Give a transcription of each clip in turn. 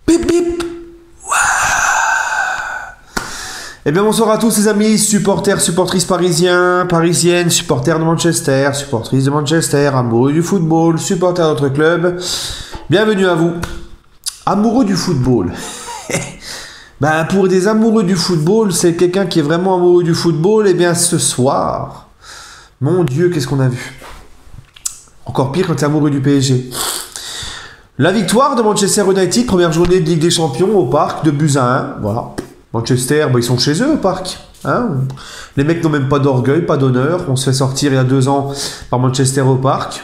Bip bip. Eh bien bonsoir à tous les amis, supporters, supportrices parisiens, parisiennes, supporters de Manchester, supportrices de Manchester, amoureux du football, supporters de notre club. Bienvenue à vous. Amoureux du football. Ben pour des amoureux du football, c'est quelqu'un qui est vraiment amoureux du football. Eh bien ce soir, mon Dieu, qu'est-ce qu'on a vu. Encore pire quand tu es amoureux du PSG. La victoire de Manchester United, première journée de Ligue des Champions au Parc de buts à 1. Voilà. Manchester, bah, ils sont chez eux au Parc. Hein, les mecs n'ont même pas d'orgueil, pas d'honneur. On se fait sortir il y a 2 ans par Manchester au Parc.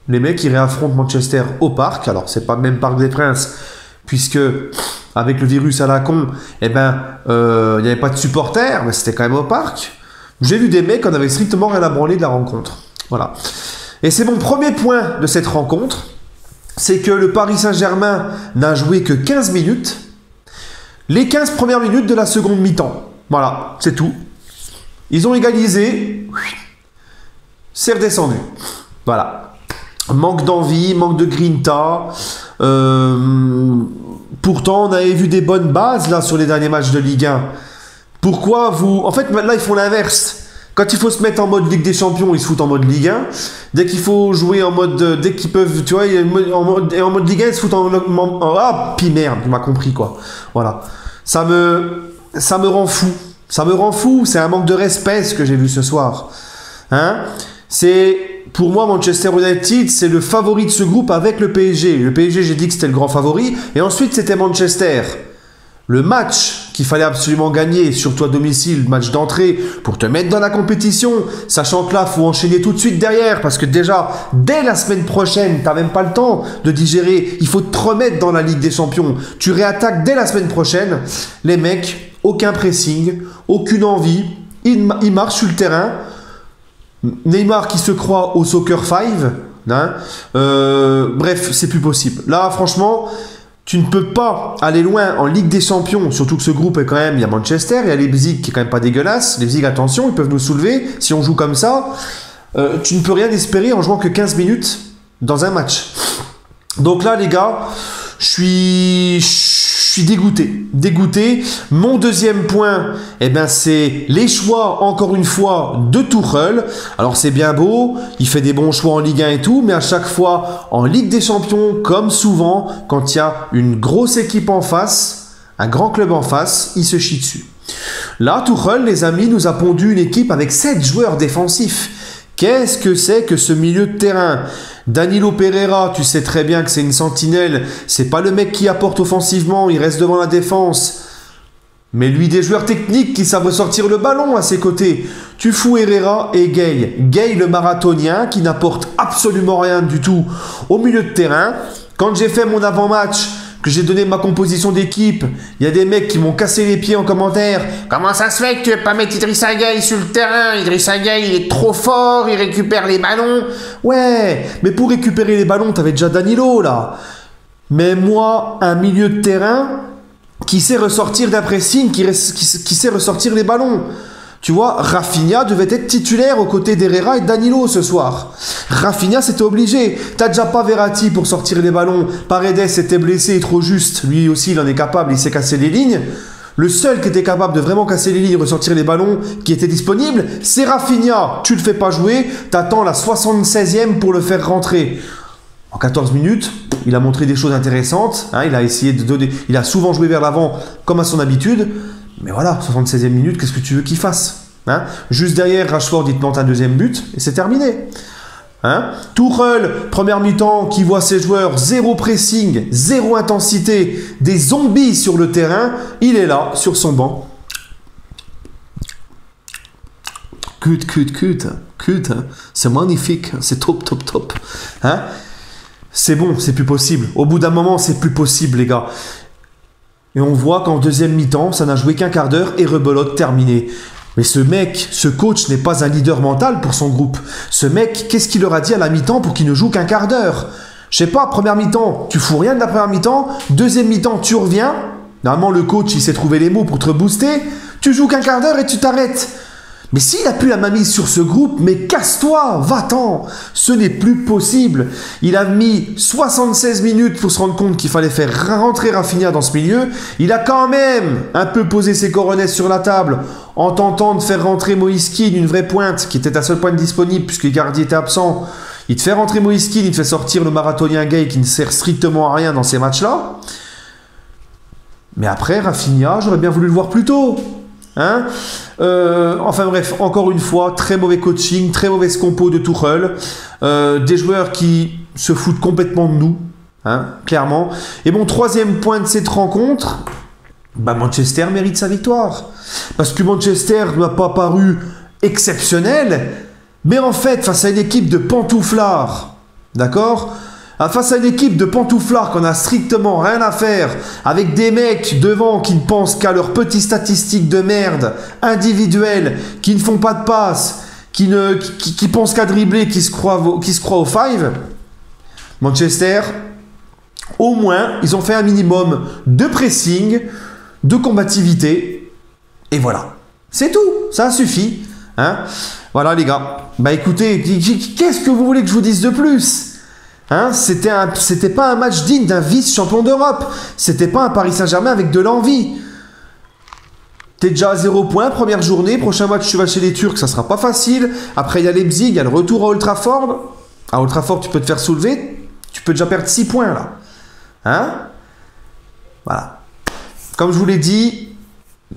Les mecs, ils réaffrontent Manchester au Parc. Alors, c'est pas le même Parc des Princes, puisque avec le virus à la con, eh ben, il n'y avait pas de supporters, mais c'était quand même au Parc. J'ai vu des mecs, on avait strictement rien à branler de la rencontre. Voilà. Et c'est mon premier point de cette rencontre. C'est que le Paris Saint-Germain n'a joué que 15 minutes. Les 15 premières minutes de la seconde mi-temps. Voilà, c'est tout. Ils ont égalisé. C'est redescendu. Voilà. Manque d'envie, manque de grinta. Pourtant, on avait vu des bonnes bases là sur les derniers matchs de Ligue 1. Pourquoi vous... En fait, là, ils font l'inverse. Quand il faut se mettre en mode Ligue des Champions, ils se foutent en mode Ligue 1. Dès qu'il faut jouer en mode... Dès qu'ils peuvent... Tu vois, en mode Ligue 1, ils se foutent en mode... Ah, puis merde, tu m'as compris, quoi. Voilà. Ça me rend fou. Ça me rend fou. C'est un manque de respect, ce que j'ai vu ce soir. Hein? C'est... Pour moi, Manchester United, c'est le favori de ce groupe avec le PSG. Le PSG, j'ai dit que c'était le grand favori. Et ensuite, c'était Manchester. Le match qu'il fallait absolument gagner, surtout à domicile, match d'entrée, pour te mettre dans la compétition, sachant que là, il faut enchaîner tout de suite derrière, parce que déjà, dès la semaine prochaine, tu n'as même pas le temps de digérer, il faut te remettre dans la Ligue des Champions. Tu réattaques dès la semaine prochaine. Les mecs, aucun pressing, aucune envie, ils marchent sur le terrain. Neymar qui se croit au Soccer 5, hein, bref, c'est plus possible. Là, franchement... Tu ne peux pas aller loin en Ligue des Champions, surtout que ce groupe est quand même, il y a Manchester, il y a Leipzig qui est quand même pas dégueulasse. Leipzig, attention, ils peuvent nous soulever si on joue comme ça. Tu ne peux rien espérer en jouant que 15 minutes dans un match. Donc là, les gars, je suis dégoûté. Dégoûté. Mon deuxième point, eh ben, c'est les choix, encore une fois, de Tuchel. Alors c'est bien beau, il fait des bons choix en Ligue 1 et tout, mais à chaque fois, en Ligue des Champions, comme souvent, quand il y a une grosse équipe en face, un grand club en face, il se chie dessus. Là, Tuchel, les amis, nous a pondu une équipe avec 7 joueurs défensifs. Qu'est-ce que c'est que ce milieu de terrain? Danilo Pereira, tu sais très bien que c'est une sentinelle. C'est pas le mec qui apporte offensivement, il reste devant la défense. Mais lui, des joueurs techniques qui savent sortir le ballon à ses côtés. Tu fous Herrera et Gay. Gay, le marathonien, qui n'apporte absolument rien du tout au milieu de terrain. Quand j'ai fait mon avant-match, que j'ai donné ma composition d'équipe, il y a des mecs qui m'ont cassé les pieds en commentaire. Comment ça se fait que tu ne veux pas mettre Idrissa Gueye sur le terrain? Idrissa Gueye, il est trop fort, il récupère les ballons. Ouais, mais pour récupérer les ballons, t'avais déjà Danilo, là. Mais moi, un milieu de terrain qui sait ressortir d'un pressing, qui sait ressortir les ballons. Tu vois, Rafinha devait être titulaire aux côtés d'Herrera et de Danilo ce soir. Rafinha, c'était obligé. T'as déjà pas Verratti pour sortir les ballons. Paredes était blessé, trop juste. Lui aussi, il en est capable, il sait casser les lignes. Le seul qui était capable de vraiment casser les lignes, ressortir les ballons, qui était disponible, c'est Rafinha. Tu le fais pas jouer, t'attends la 76e pour le faire rentrer. En 14 minutes, il a montré des choses intéressantes. Hein, il a essayé de donner... Il a souvent joué vers l'avant, comme à son habitude. Mais voilà, 76e minute, qu'est-ce que tu veux qu'il fasse, hein? Juste derrière, Rashford, il te plante un deuxième but, et c'est terminé. Hein? Tuchel, première mi-temps, qui voit ses joueurs, zéro pressing, zéro intensité, des zombies sur le terrain, il est là, sur son banc. Cut, hein? C'est magnifique, c'est top, top, top. Hein? C'est bon, c'est plus possible. Au bout d'un moment, c'est plus possible, les gars. Et on voit qu'en deuxième mi-temps, ça n'a joué qu'un quart d'heure et rebelote terminé. Mais ce mec, ce coach n'est pas un leader mental pour son groupe. Ce mec, qu'est-ce qu'il leur a dit à la mi-temps pour qu'il ne joue qu'un quart d'heure? Je sais pas, première mi-temps, tu fous rien de la première mi-temps. Deuxième mi-temps, tu reviens. Normalement, le coach, il sait trouver les mots pour te booster. Tu joues qu'un quart d'heure et tu t'arrêtes. Mais s'il a plus la mainmise sur ce groupe, mais casse-toi, va-t'en. Ce n'est plus possible. Il a mis 76 minutes pour se rendre compte qu'il fallait faire rentrer Rafinha dans ce milieu. Il a quand même un peu posé ses coronets sur la table en tentant de faire rentrer Moïse Kean, une vraie pointe, qui était la seule pointe disponible puisque Icardi était absent. Il te fait rentrer Moïse Kean, il te fait sortir le marathonien Gay qui ne sert strictement à rien dans ces matchs-là. Mais après, Rafinha, j'aurais bien voulu le voir plus tôt. Hein, enfin bref, encore une fois, très mauvais coaching, très mauvaise compo de Tuchel, des joueurs qui se foutent complètement de nous, hein, clairement. Et mon troisième point de cette rencontre, bah Manchester mérite sa victoire. Parce que Manchester n'a pas paru exceptionnel, mais en fait, face à une équipe de pantouflards, d'accord ? Face à une équipe de pantouflards qu'on n'a strictement rien à faire, avec des mecs devant qui ne pensent qu'à leurs petites statistiques de merde, individuelles, qui ne font pas de passes, qui pensent qu'à dribbler, qui se croient au five, Manchester, au moins, ils ont fait un minimum de pressing, de combativité, et voilà. C'est tout, ça suffit. Hein, voilà les gars. Bah écoutez, qu'est-ce que vous voulez que je vous dise de plus ? Hein, c'était pas un match digne d'un vice-champion d'Europe. C'était pas un Paris Saint-Germain avec de l'envie. T'es déjà à 0 points, première journée. Prochain match, tu vas chez les Turcs, ça sera pas facile. Après, il y a Leipzig, il y a le retour à Old Trafford. À Old Trafford, tu peux te faire soulever. Tu peux déjà perdre 6 points là. Hein? Voilà. Comme je vous l'ai dit,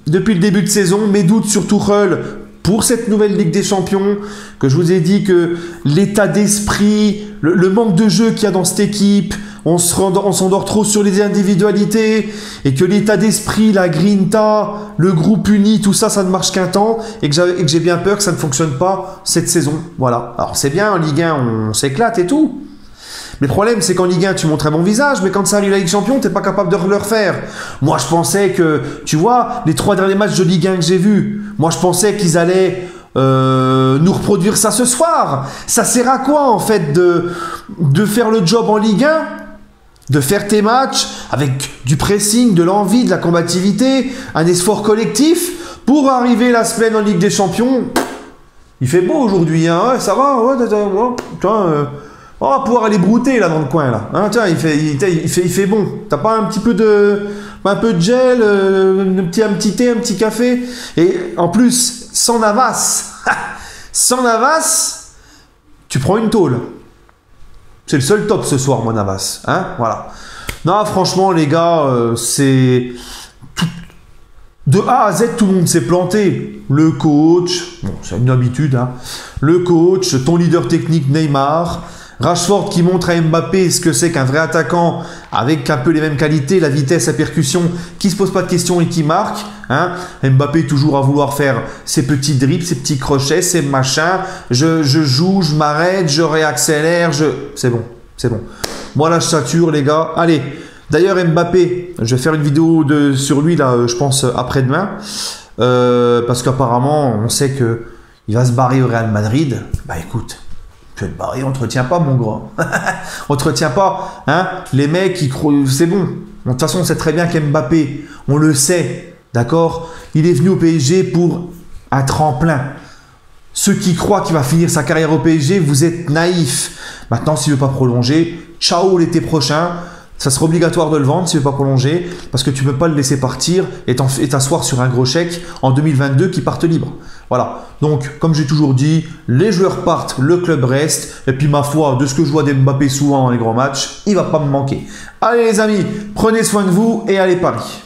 depuis le début de saison, mes doutes sur Tuchel pour cette nouvelle Ligue des Champions, que je vous ai dit que l'état d'esprit, le manque de jeu qu'il y a dans cette équipe, on s'endort trop sur les individualités, et que l'état d'esprit, la grinta, le groupe uni, tout ça, ça ne marche qu'un temps, et que j'ai bien peur que ça ne fonctionne pas cette saison. Voilà. Alors c'est bien, en Ligue 1, on s'éclate et tout. Mais le problème, c'est qu'en Ligue 1, tu montres un bon visage, mais quand ça arrive à la Ligue des Champions, tu n'es pas capable de le refaire. Moi, je pensais que, tu vois, les 3 derniers matchs de Ligue 1 que j'ai vus, moi, je pensais qu'ils allaient nous reproduire ça ce soir. Ça sert à quoi, en fait, de faire le job en Ligue 1, de faire tes matchs avec du pressing, de l'envie, de la combativité, un effort collectif, pour arriver la semaine en Ligue des Champions. Il fait beau aujourd'hui, hein, ouais, ça va, ouais, on va pouvoir aller brouter là dans le coin là. Hein, tiens, il fait bon. T'as pas un petit peu de gel, un petit thé, un petit café. Et en plus, sans Navas, sans Navas, tu prends une tôle. C'est le seul top ce soir, moi Navas. Hein, voilà. Non, franchement les gars, c'est de A à Z, tout le monde s'est planté. Le coach, bon, c'est une habitude. Hein. Le coach, ton leader technique Neymar. Rashford qui montre à Mbappé ce que c'est qu'un vrai attaquant avec un peu les mêmes qualités, la vitesse, la percussion, qui se pose pas de questions et qui marque. Hein. Mbappé toujours à vouloir faire ses petits dribbles, ses petits crochets, ses machins. Je joue, je m'arrête, je réaccélère. C'est bon, c'est bon. Moi là je sature les gars. Allez, d'ailleurs Mbappé, je vais faire une vidéo sur lui là, je pense après-demain. Parce qu'apparemment on sait que il va se barrer au Real Madrid. Bah écoute. Tu vas te barrer, on ne te retient pas, mon grand. On ne te retient pas. Hein, les mecs, ils croient. C'est bon. De toute façon, on sait très bien qu'Mbappé, on le sait. D'accord? Il est venu au PSG pour un tremplin. Ceux qui croient qu'il va finir sa carrière au PSG, vous êtes naïfs. Maintenant, s'il ne veut pas prolonger, ciao l'été prochain. Ça sera obligatoire de le vendre s'il ne veut pas prolonger. Parce que tu ne peux pas le laisser partir et t'asseoir sur un gros chèque en 2022 qui parte libre. Voilà, donc comme j'ai toujours dit, les joueurs partent, le club reste, et puis ma foi, de ce que je vois d'Mbappé souvent dans les grands matchs, il ne va pas me manquer. Allez les amis, prenez soin de vous et allez Paris.